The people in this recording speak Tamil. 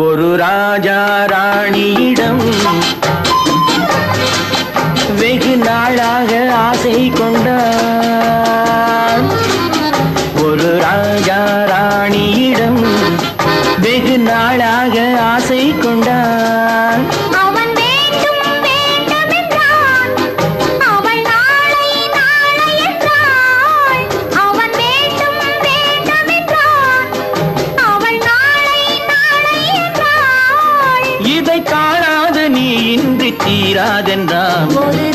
ஒரு ராஜா ராணியிடம் வெகு நாளாக ஆசை கொண்டான். ஒரு ராஜா ராணியிடம் வெகு நாளாக ஆசை கொண்டான். அவன் வேண்டும் வேண்டும் என்றான், அவள் நாளை நாளை என்றாள். அவன் வேண்டும் வேண்டும் என்றான், அவள் நாளை நாளை என்றாள். இதை காணாத நீ இன்றி தீராதென்றான். ஒரு